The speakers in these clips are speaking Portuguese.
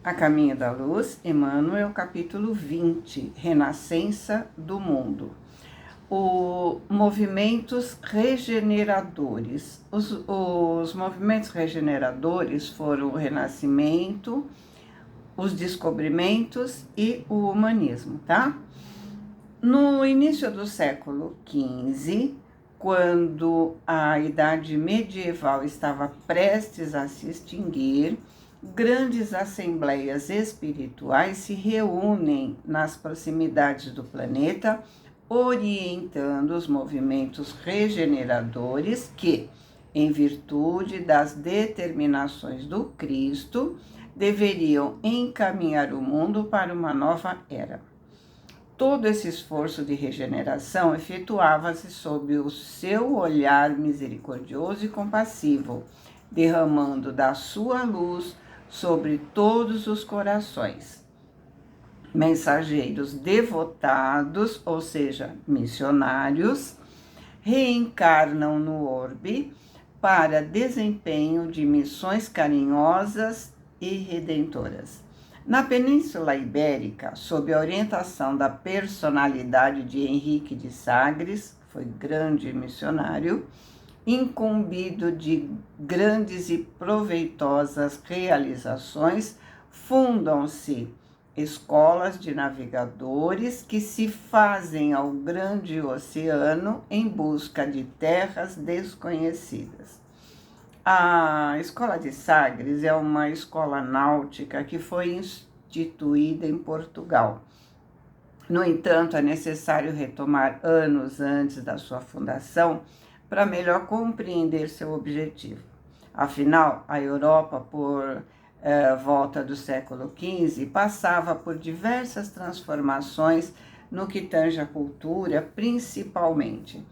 A Caminho da Luz, Emmanuel, capítulo 20, Renascença do Mundo. Movimentos regeneradores. Os movimentos regeneradores foram o Renascimento, os descobrimentos e o humanismo, tá? No início do século XV, quando a Idade Medieval estava prestes a se extinguir, grandes assembleias espirituais se reúnem nas proximidades do planeta, orientando os movimentos regeneradores que, em virtude das determinações do Cristo, deveriam encaminhar o mundo para uma nova era. Todo esse esforço de regeneração efetuava-se sob o seu olhar misericordioso e compassivo, derramando da sua luz sobre todos os corações. Mensageiros devotados, ou seja, missionários, reencarnam no orbe para desempenho de missões carinhosas e redentoras. Na Península Ibérica, sob a orientação da personalidade de Henrique de Sagres, foi grande missionário, incumbido de grandes e proveitosas realizações, fundam-se escolas de navegadores que se fazem ao grande oceano em busca de terras desconhecidas. A Escola de Sagres é uma escola náutica que foi instituída em Portugal. No entanto, é necessário retomar anos antes da sua fundação para melhor compreender seu objetivo. Afinal, a Europa, por volta do século XV, passava por diversas transformações no que tange a cultura, principalmente.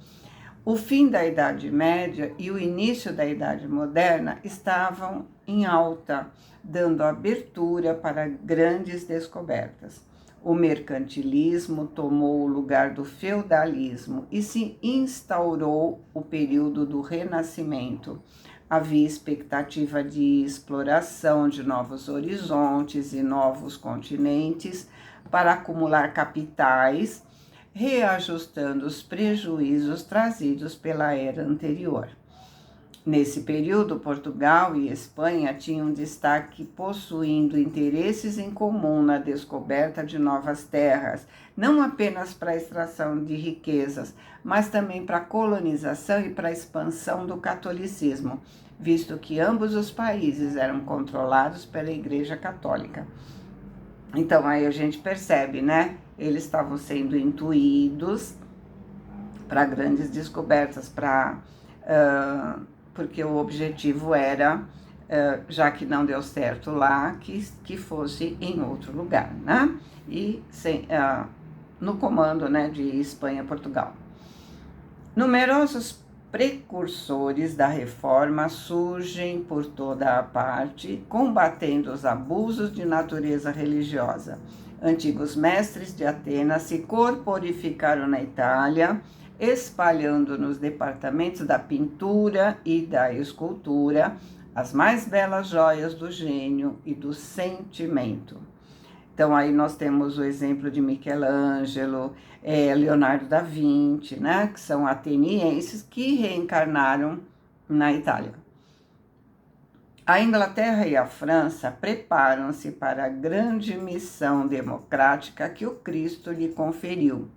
O fim da Idade Média e o início da Idade Moderna estavam em alta, dando abertura para grandes descobertas. O mercantilismo tomou o lugar do feudalismo e se instaurou o período do Renascimento. Havia expectativa de exploração de novos horizontes e novos continentes para acumular capitais, reajustando os prejuízos trazidos pela era anterior. Nesse período, Portugal e Espanha tinham destaque possuindo interesses em comum na descoberta de novas terras, não apenas para a extração de riquezas, mas também para a colonização e para a expansão do catolicismo, visto que ambos os países eram controlados pela Igreja Católica. Então, aí a gente percebe, né? Eles estavam sendo intuídos para grandes descobertas, porque o objetivo era, já que não deu certo lá, que fosse em outro lugar, né? E no comando, né, de Espanha e Portugal. Numerosos precursores da reforma surgem por toda a parte, combatendo os abusos de natureza religiosa. Antigos mestres de Atenas se corporificaram na Itália, espalhando nos departamentos da pintura e da escultura as mais belas joias do gênio e do sentimento. Então, aí nós temos o exemplo de Michelangelo, Leonardo da Vinci, né, que são atenienses que reencarnaram na Itália. A Inglaterra e a França preparam-se para a grande missão democrática que o Cristo lhe conferiu.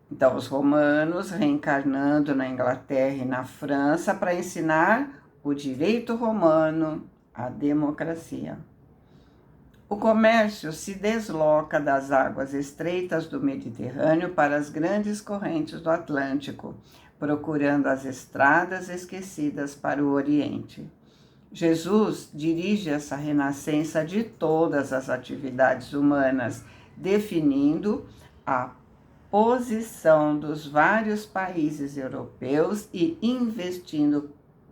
Então, os romanos reencarnando na Inglaterra e na França para ensinar o direito romano, a democracia. O comércio se desloca das águas estreitas do Mediterrâneo para as grandes correntes do Atlântico, procurando as estradas esquecidas para o Oriente. Jesus dirige essa renascença de todas as atividades humanas, definindo a posição dos vários países europeus e investindo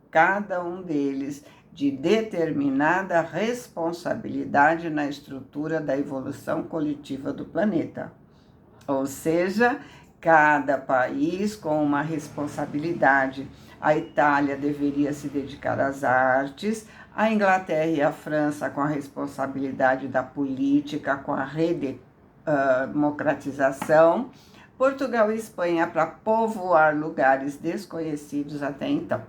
cada um deles de determinada responsabilidade na estrutura da evolução coletiva do planeta. Ou seja, cada país com uma responsabilidade. A Itália deveria se dedicar às artes, A Inglaterra e a França com a responsabilidade da política, com a redemocratização. Portugal e Espanha para povoar lugares desconhecidos até então.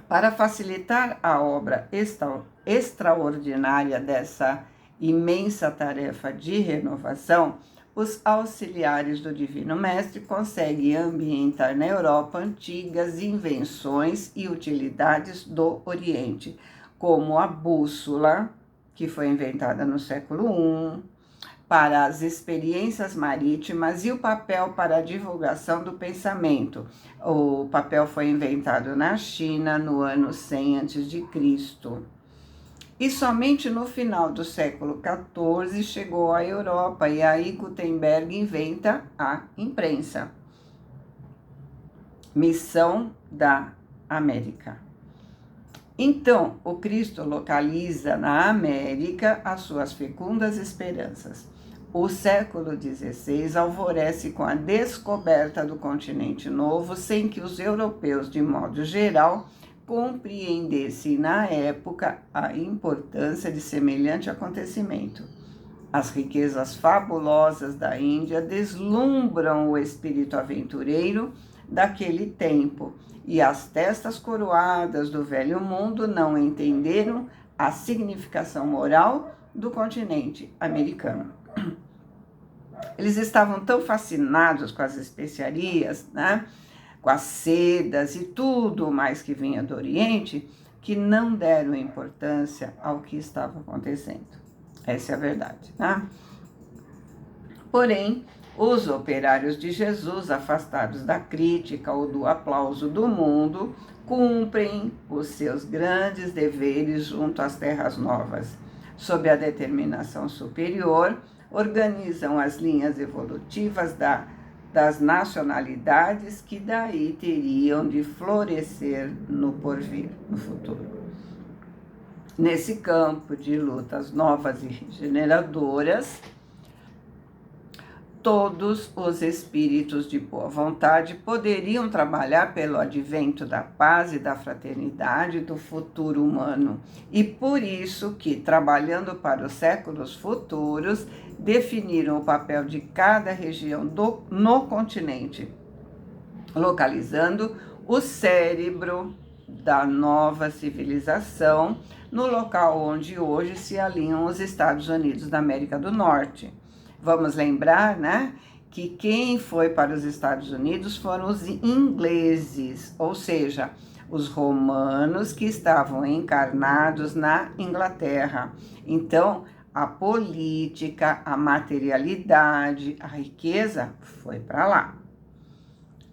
Para facilitar a obra extraordinária dessa imensa tarefa de renovação, os auxiliares do Divino Mestre conseguem ambientar na Europa antigas invenções e utilidades do Oriente, como a bússola, que foi inventada no século I, para as experiências marítimas, e o papel para a divulgação do pensamento. O papel foi inventado na China no ano 100 a.C. E somente no final do século XIV chegou à Europa, e aí Gutenberg inventa a imprensa. Missão da América. Então, o Cristo localiza na América as suas fecundas esperanças. O século XVI alvorece com a descoberta do continente novo, sem que os europeus, de modo geral, compreendessem na época a importância de semelhante acontecimento. As riquezas fabulosas da Índia deslumbram o espírito aventureiro daquele tempo, e as testas coroadas do velho mundo não entenderam a significação moral do continente americano. Eles estavam tão fascinados com as especiarias, né, com as sedas e tudo mais que vinha do Oriente, que não deram importância ao que estava acontecendo. Essa é a verdade, né? Porém, os operários de Jesus, afastados da crítica ou do aplauso do mundo, cumprem os seus grandes deveres junto às terras novas. Sob a determinação superior, organizam as linhas evolutivas das nacionalidades que daí teriam de florescer no porvir, no futuro. Nesse campo de lutas novas e regeneradoras, todos os espíritos de boa vontade poderiam trabalhar pelo advento da paz e da fraternidade do futuro humano. E por isso que, trabalhando para os séculos futuros, definiram o papel de cada região no continente, localizando o cérebro da nova civilização no local onde hoje se alinham os Estados Unidos da América do Norte. Vamos lembrar, né, que quem foi para os Estados Unidos foram os ingleses, ou seja, os romanos que estavam encarnados na Inglaterra. Então, a política, a materialidade, a riqueza foi para lá.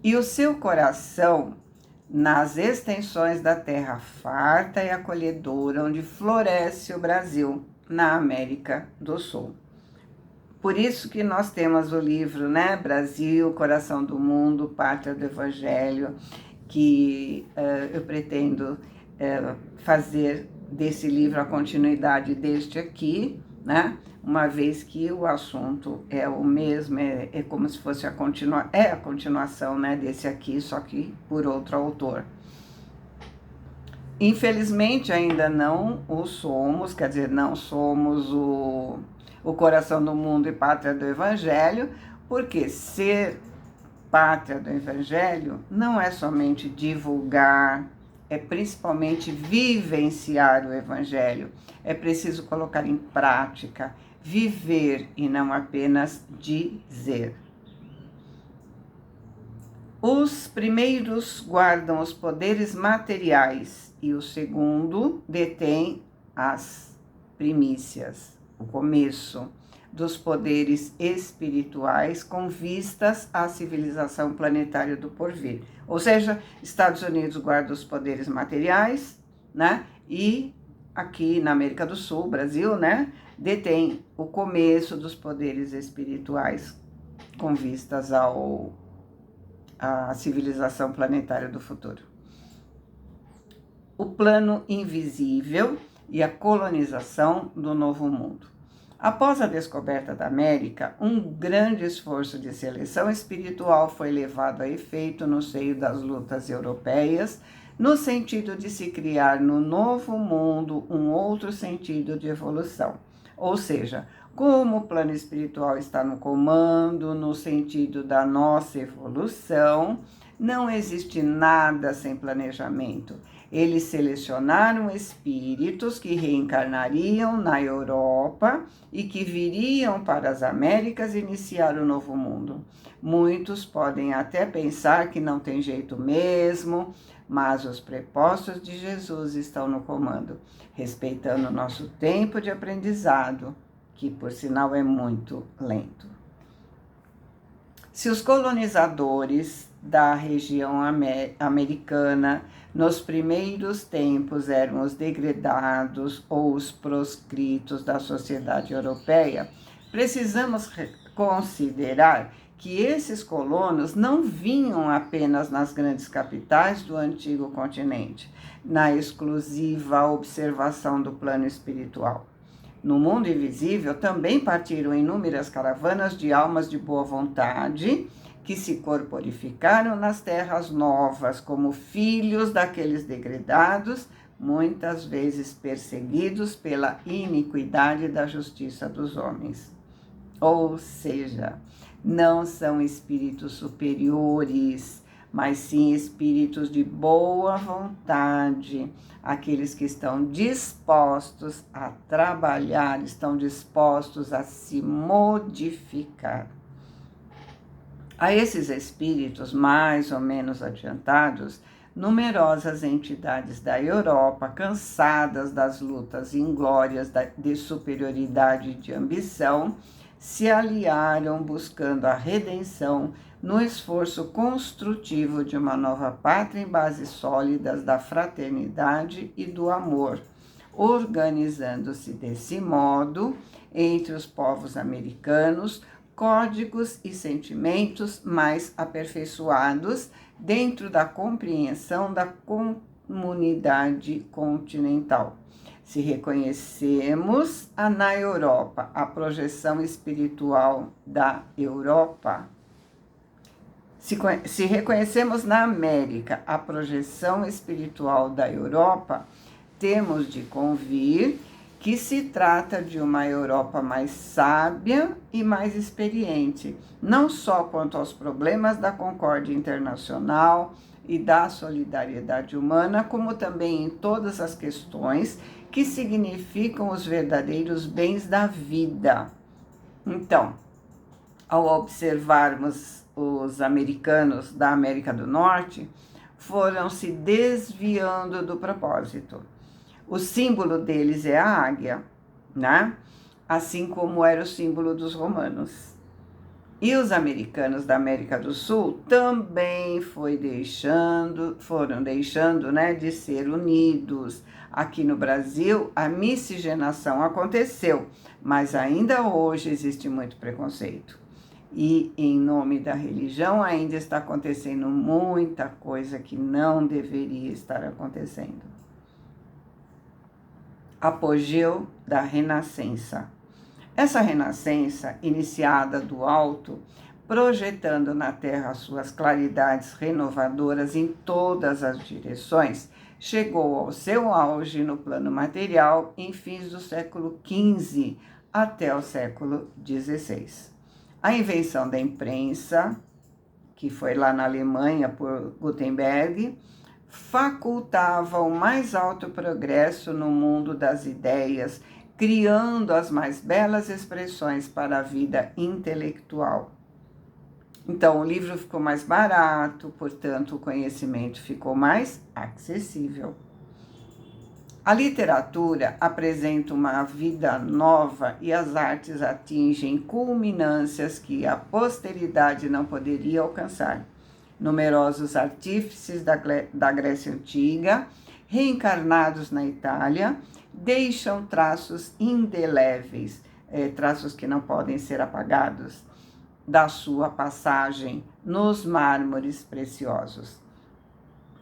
E o seu coração nas extensões da terra farta e acolhedora, onde floresce o Brasil, na América do Sul. Por isso que nós temos o livro, né, Brasil, Coração do Mundo, Pátria do Evangelho, que eu pretendo fazer desse livro a continuidade deste aqui, né, uma vez que o assunto é o mesmo, é como se fosse a continuação, né, desse aqui, só que por outro autor. Infelizmente ainda não o somos, quer dizer, não somos o Coração do Mundo e Pátria do Evangelho, porque ser Pátria do Evangelho não é somente divulgar, é principalmente vivenciar o Evangelho. É preciso colocar em prática, viver e não apenas dizer. Os primeiros guardam os poderes materiais e o segundo detém as primícias, o começo dos poderes espirituais com vistas à civilização planetária do porvir. Ou seja, Estados Unidos guarda os poderes materiais, né? E aqui na América do Sul, Brasil, né, detém o começo dos poderes espirituais com vistas à civilização planetária do futuro. O plano invisível e a colonização do Novo Mundo. Após a descoberta da América, um grande esforço de seleção espiritual foi levado a efeito no seio das lutas europeias no sentido de se criar no novo mundo um outro sentido de evolução. Ou seja, como o plano espiritual está no comando, no sentido da nossa evolução, não existe nada sem planejamento. Eles selecionaram espíritos que reencarnariam na Europa e que viriam para as Américas iniciar o novo mundo. Muitos podem até pensar que não tem jeito mesmo, mas os prepostos de Jesus estão no comando, respeitando o nosso tempo de aprendizado, que por sinal é muito lento. Se os colonizadores da região americana nos primeiros tempos eram os degredados ou os proscritos da sociedade europeia, precisamos considerar que esses colonos não vinham apenas nas grandes capitais do antigo continente, na exclusiva observação do plano espiritual. No mundo invisível também partiram inúmeras caravanas de almas de boa vontade que se corporificaram nas terras novas como filhos daqueles degredados, muitas vezes perseguidos pela iniquidade da justiça dos homens. Ou seja, não são espíritos superiores, mas sim espíritos de boa vontade, aqueles que estão dispostos a trabalhar, estão dispostos a se modificar. A esses espíritos mais ou menos adiantados, numerosas entidades da Europa, cansadas das lutas inglórias de superioridade e de ambição, se aliaram buscando a redenção no esforço construtivo de uma nova pátria em bases sólidas da fraternidade e do amor, organizando-se desse modo, entre os povos americanos, códigos e sentimentos mais aperfeiçoados dentro da compreensão da comunidade continental. Se reconhecemos na Europa a projeção espiritual da Europa, se reconhecemos na América a projeção espiritual da Europa, temos de convir que se trata de uma Europa mais sábia e mais experiente, não só quanto aos problemas da concórdia internacional e da solidariedade humana, como também em todas as questões que significam os verdadeiros bens da vida. Então, ao observarmos os americanos da América do Norte, foram se desviando do propósito. O símbolo deles é a águia, né? Assim como era o símbolo dos romanos. E os americanos da América do Sul também foram deixando, né, de ser unidos. Aqui no Brasil, a miscigenação aconteceu, mas ainda hoje existe muito preconceito. E em nome da religião ainda está acontecendo muita coisa que não deveria estar acontecendo. Apogeu da Renascença. Essa renascença, iniciada do alto, projetando na Terra suas claridades renovadoras em todas as direções, chegou ao seu auge no plano material em fins do século XV até o século XVI. A invenção da imprensa, que foi lá na Alemanha por Gutenberg, facultava o mais alto progresso no mundo das ideias, criando as mais belas expressões para a vida intelectual. Então, o livro ficou mais barato, portanto, o conhecimento ficou mais acessível. A literatura apresenta uma vida nova e as artes atingem culminâncias que a posteridade não poderia alcançar. Numerosos artífices da Grécia Antiga, reencarnados na Itália, deixam traços indeléveis, traços que não podem ser apagados, da sua passagem nos mármores preciosos.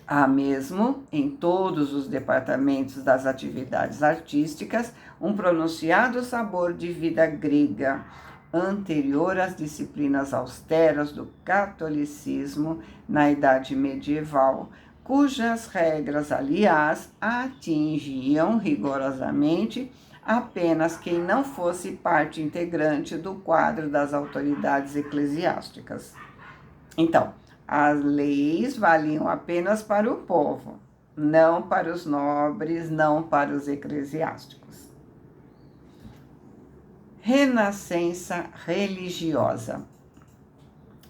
Há mesmo, em todos os departamentos das atividades artísticas, um pronunciado sabor de vida grega, anterior às disciplinas austeras do catolicismo na Idade Medieval, cujas regras, aliás, atingiam rigorosamente apenas quem não fosse parte integrante do quadro das autoridades eclesiásticas. Então, as leis valiam apenas para o povo, não para os nobres, não para os eclesiásticos. Renascença religiosa.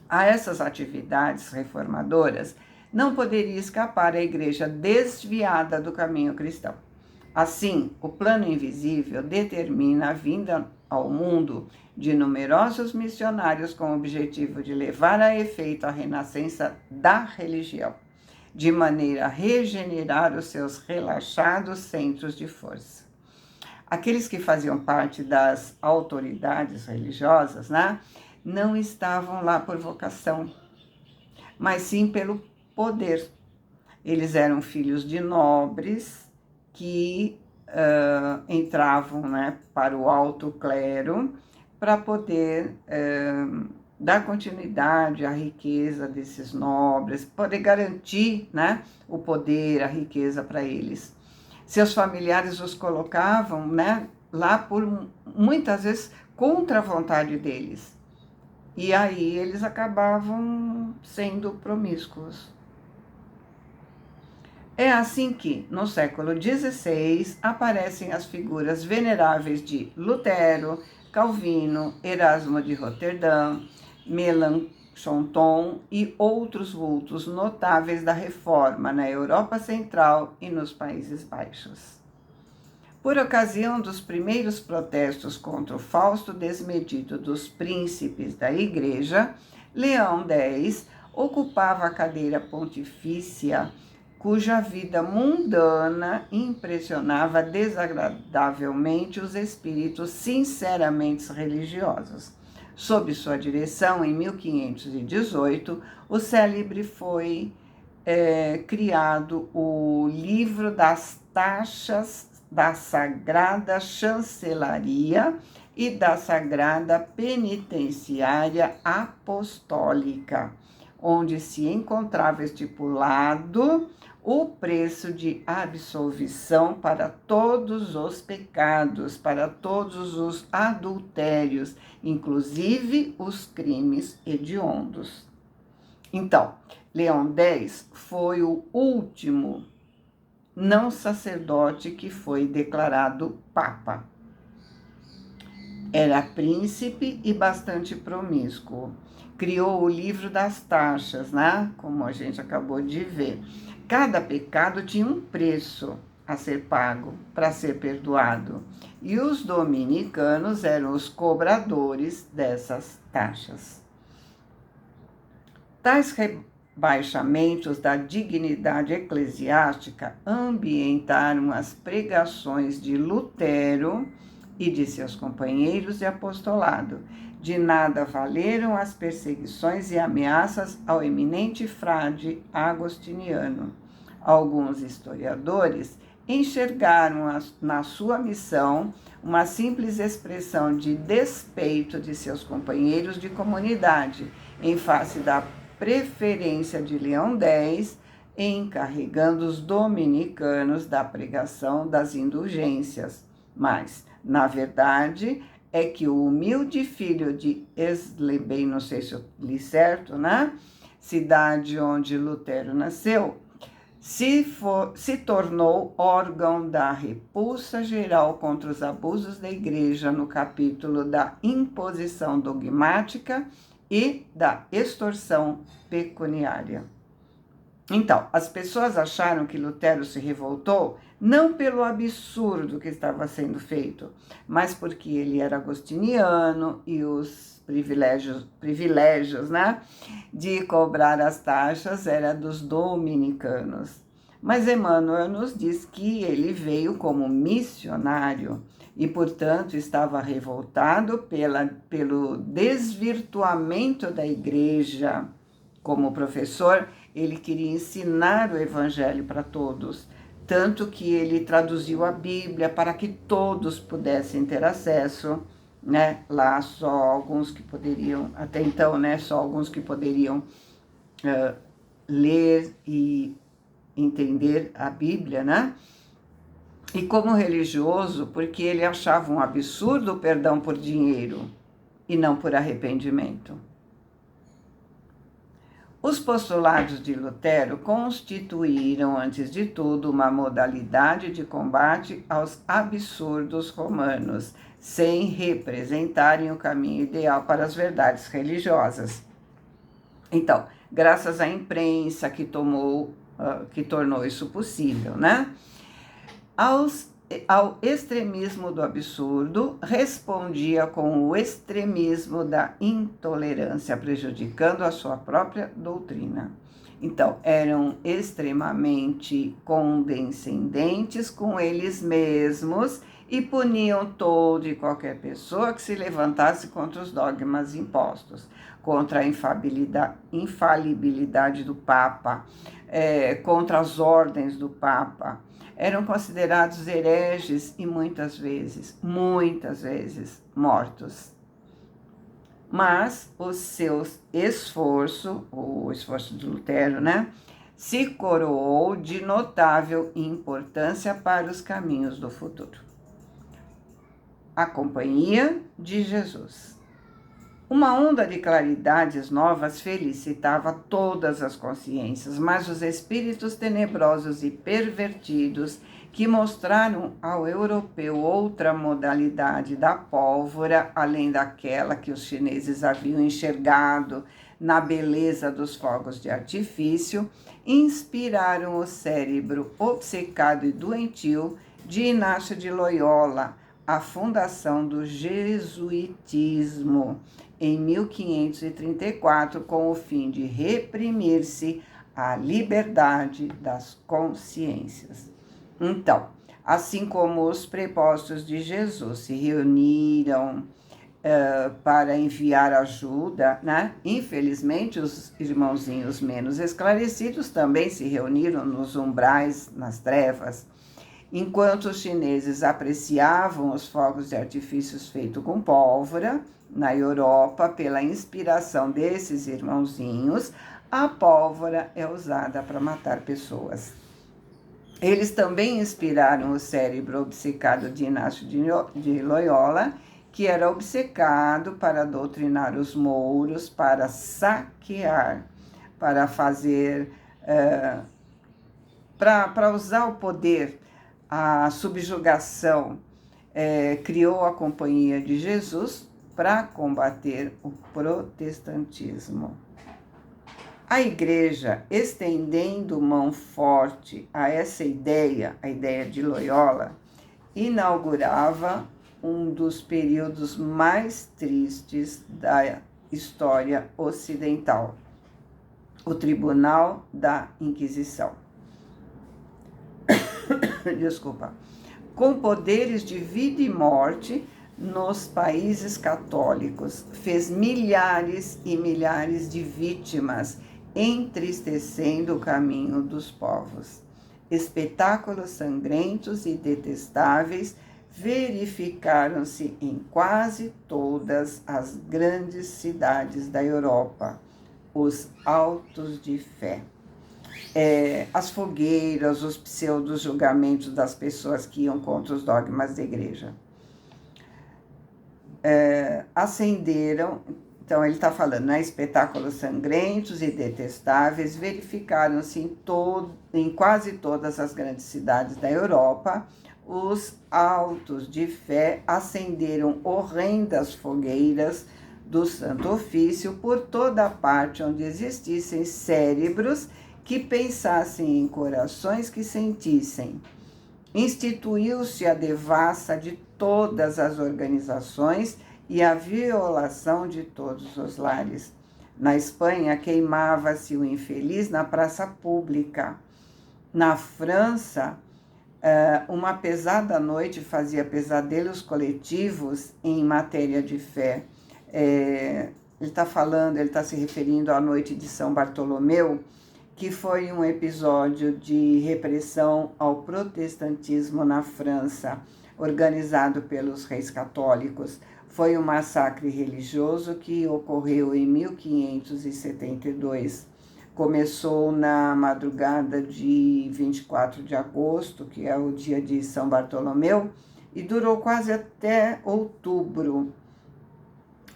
A essas atividades reformadoras não poderia escapar a igreja desviada do caminho cristão. Assim, o plano invisível determina a vinda ao mundo de numerosos missionários com o objetivo de levar a efeito a renascença da religião, de maneira a regenerar os seus relaxados centros de força. Aqueles que faziam parte das autoridades religiosas, não estavam lá por vocação, mas sim pelo poder. Eles eram filhos de nobres que entravam para o alto clero para poder dar continuidade à riqueza desses nobres, poder garantir o poder, a riqueza para eles. Seus familiares os colocavam lá por muitas vezes contra a vontade deles. E aí eles acabavam sendo promíscuos. É assim que, no século XVI, aparecem as figuras veneráveis de Lutero, Calvino, Erasmo de Roterdã, Melanchthon e outros vultos notáveis da Reforma na Europa Central e nos Países Baixos. Por ocasião dos primeiros protestos contra o fausto desmedido dos príncipes da Igreja, Leão X ocupava a cadeira pontifícia, cuja vida mundana impressionava desagradavelmente os espíritos sinceramente religiosos. Sob sua direção, em 1518, o célebre foi criado o Livro das Taxas da Sagrada Chancelaria e da Sagrada Penitenciária Apostólica, onde se encontrava estipulado o preço de absolvição para todos os pecados, para todos os adultérios, inclusive os crimes hediondos. Então, Leão X foi o último não sacerdote que foi declarado papa. Era príncipe e bastante promíscuo. Criou o livro das taxas, como a gente acabou de ver. Cada pecado tinha um preço a ser pago para ser perdoado. E os dominicanos eram os cobradores dessas taxas. Tais rebaixamentos da dignidade eclesiástica ambientaram as pregações de Lutero e de seus companheiros de apostolado. De nada valeram as perseguições e ameaças ao eminente frade agostiniano. Alguns historiadores enxergaram na sua missão uma simples expressão de despeito de seus companheiros de comunidade, em face da preferência de Leão X, encarregando os dominicanos da pregação das indulgências. Mas, na verdade, é que o humilde filho de Esleben, não sei se eu li certo, cidade onde Lutero nasceu, se tornou órgão da repulsa geral contra os abusos da igreja no capítulo da imposição dogmática e da extorsão pecuniária. Então, as pessoas acharam que Lutero se revoltou não pelo absurdo que estava sendo feito, mas porque ele era agostiniano e os privilégios, de cobrar as taxas era dos dominicanos. Mas Emmanuel nos diz que ele veio como missionário e, portanto, estava revoltado pelo desvirtuamento da igreja. Como professor, ele queria ensinar o evangelho para todos, tanto que ele traduziu a Bíblia para que todos pudessem ter acesso, Lá só alguns que poderiam, até então, só alguns que poderiam ler e entender a Bíblia, né? E como religioso, porque ele achava um absurdo o perdão por dinheiro e não por arrependimento. Os postulados de Lutero constituíram, antes de tudo, uma modalidade de combate aos absurdos romanos, sem representarem o caminho ideal para as verdades religiosas. Então, graças à imprensa que tornou isso possível, né? Ao extremismo do absurdo, respondia com o extremismo da intolerância, prejudicando a sua própria doutrina. Então, eram extremamente condescendentes com eles mesmos e puniam toda e qualquer pessoa que se levantasse contra os dogmas impostos, contra a infalibilidade do Papa, contra as ordens do Papa. Eram considerados hereges e muitas vezes, mortos. Mas o seu esforço, o esforço de Lutero, né, se coroou de notável importância para os caminhos do futuro. A Companhia de Jesus. Uma onda de claridades novas felicitava todas as consciências, mas os espíritos tenebrosos e pervertidos que mostraram ao europeu outra modalidade da pólvora, além daquela que os chineses haviam enxergado na beleza dos fogos de artifício, inspiraram o cérebro obcecado e doentio de Inácio de Loyola, a fundação do jesuitismo em 1534, com o fim de reprimir-se a liberdade das consciências. Então, assim como os prepostos de Jesus se reuniram para enviar ajuda, né? Infelizmente, os irmãozinhos menos esclarecidos também se reuniram nos umbrais, nas trevas. Enquanto os chineses apreciavam os fogos de artifícios feitos com pólvora, na Europa, pela inspiração desses irmãozinhos, a pólvora é usada para matar pessoas. Eles também inspiraram o cérebro obcecado de Inácio de Loyola, que era obcecado para doutrinar os mouros, para saquear, para fazer, para usar o poder, a subjugação. Criou a Companhia de Jesus para combater o protestantismo. A Igreja, estendendo mão forte a essa ideia, a ideia de Loyola, inaugurava um dos períodos mais tristes da história ocidental, o Tribunal da Inquisição. Desculpa. Com poderes de vida e morte nos países católicos, fez milhares e milhares de vítimas, entristecendo o caminho dos povos. Espetáculos sangrentos e detestáveis verificaram-se em quase todas as grandes cidades da Europa, os autos de fé. As fogueiras, os pseudo-julgamentos das pessoas que iam contra os dogmas da igreja. Acenderam, então ele está falando, né, espetáculos sangrentos e detestáveis verificaram-se em quase todas as grandes cidades da Europa. Os autos de fé acenderam horrendas fogueiras do Santo Ofício por toda a parte onde existissem cérebros que pensassem em corações que sentissem. Instituiu-se a devassa de todas as organizações e a violação de todos os lares. Na Espanha, queimava-se o infeliz na praça pública. Na França, uma pesada noite fazia pesadelos coletivos em matéria de fé. Ele está se referindo à noite de São Bartolomeu, que foi um episódio de repressão ao protestantismo na França, organizado pelos reis católicos. Foi um massacre religioso que ocorreu em 1572, Começou na madrugada de 24 de agosto, que é o dia de São Bartolomeu, e durou quase até outubro.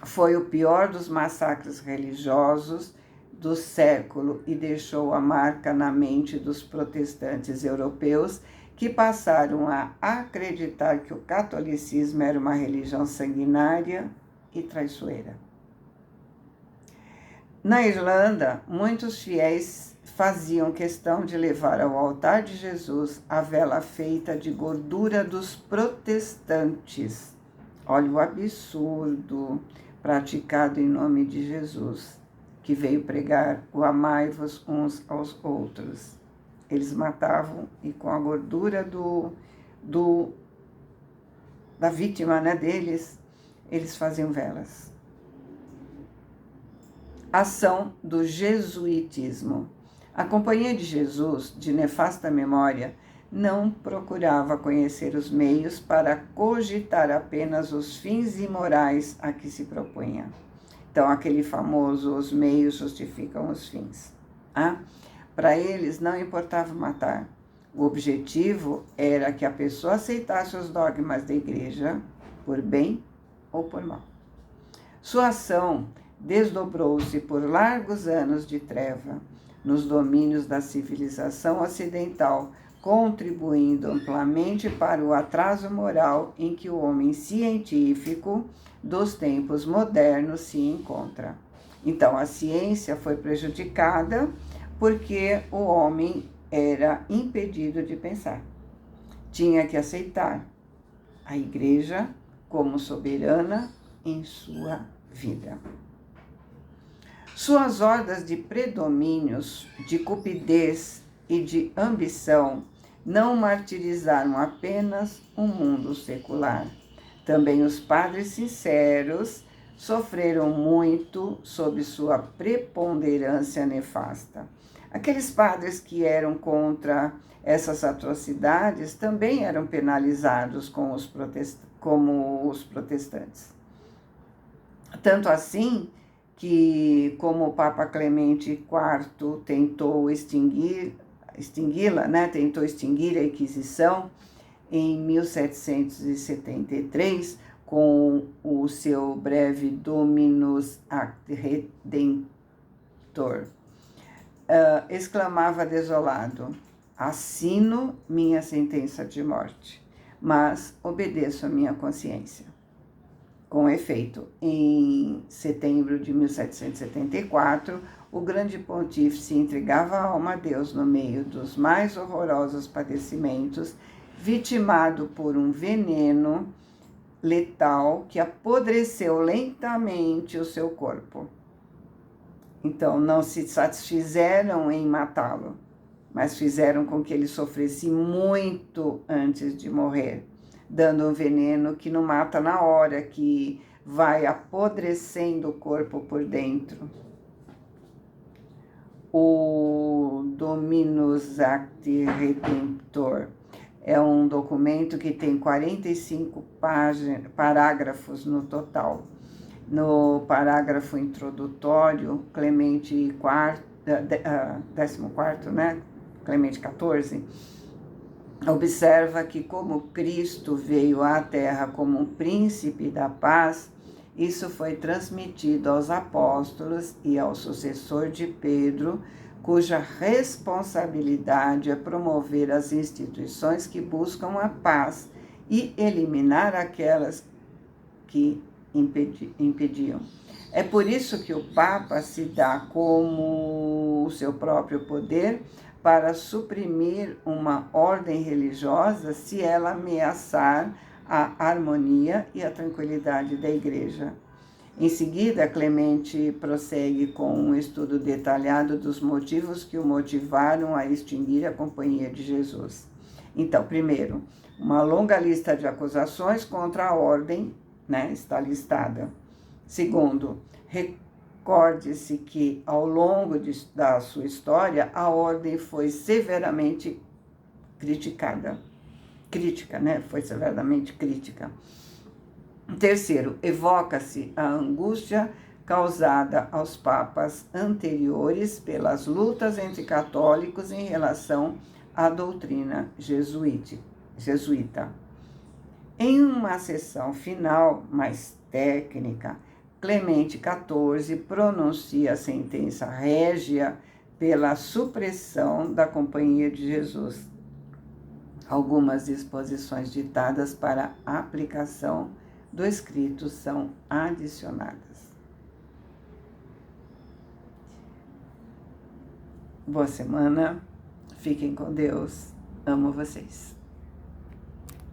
Foi o pior dos massacres religiosos do século e deixou a marca na mente dos protestantes europeus, que passaram a acreditar que o catolicismo era uma religião sanguinária e traiçoeira. Na Irlanda, muitos fiéis faziam questão de levar ao altar de Jesus a vela feita de gordura dos protestantes. Olha o absurdo praticado em nome de Jesus, que veio pregar o amai-vos uns aos outros. Eles matavam e com a gordura da vítima, né, deles, eles faziam velas. Ação do jesuitismo. A Companhia de Jesus, de nefasta memória, não procurava conhecer os meios para cogitar apenas os fins imorais a que se propunha. Então, aquele famoso, os meios justificam os fins. Para eles, não importava matar. O objetivo era que a pessoa aceitasse os dogmas da igreja, por bem ou por mal. Sua ação desdobrou-se por largos anos de treva nos domínios da civilização ocidental, contribuindo amplamente para o atraso moral em que o homem científico dos tempos modernos se encontra. Então, a ciência foi prejudicada porque o homem era impedido de pensar. Tinha que aceitar a igreja como soberana em sua vida. Suas hordas de predomínios, de cupidez e de ambição não martirizaram apenas o mundo secular. Também os padres sinceros sofreram muito sob sua preponderância nefasta. Aqueles padres que eram contra essas atrocidades também eram penalizados como os protestantes. Tanto assim que, como o Papa Clemente IV tentou extingui-la, né? Tentou extinguir a Inquisição em 1773, com o seu breve Dominus Acte Redemptor, exclamava desolado: assino minha sentença de morte, mas obedeço a minha consciência. Com efeito, em setembro de 1774, o grande pontífice entregava a alma a Deus no meio dos mais horrorosos padecimentos, vitimado por um veneno letal que apodreceu lentamente o seu corpo. Então, não se satisfizeram em matá-lo, mas fizeram com que ele sofresse muito antes de morrer, dando um veneno que não mata na hora, que vai apodrecendo o corpo por dentro. O Dominus Acte Redemptor é um documento que tem 45 parágrafos no total. No parágrafo introdutório, Clemente IV, 14º, né? Clemente XIV, observa que como Cristo veio à Terra como um príncipe da paz, isso foi transmitido aos apóstolos e ao sucessor de Pedro, cuja responsabilidade é promover as instituições que buscam a paz e eliminar aquelas que impediam. É por isso que o Papa se dá como o seu próprio poder para suprimir uma ordem religiosa se ela ameaçar a harmonia e a tranquilidade da Igreja. Em seguida, Clemente prossegue com um estudo detalhado dos motivos que o motivaram a extinguir a Companhia de Jesus. Então, primeiro, uma longa lista de acusações contra a ordem, né, está listada. Segundo, recorde-se que, ao longo da sua história, a ordem foi severamente foi severamente crítica. Terceiro, evoca-se a angústia causada aos papas anteriores pelas lutas entre católicos em relação à doutrina jesuíta. Em uma sessão final mais técnica, Clemente XIV pronuncia a sentença régia pela supressão da Companhia de Jesus. Algumas disposições ditadas para aplicação do escrito são adicionadas. Boa semana, fiquem com Deus, amo vocês.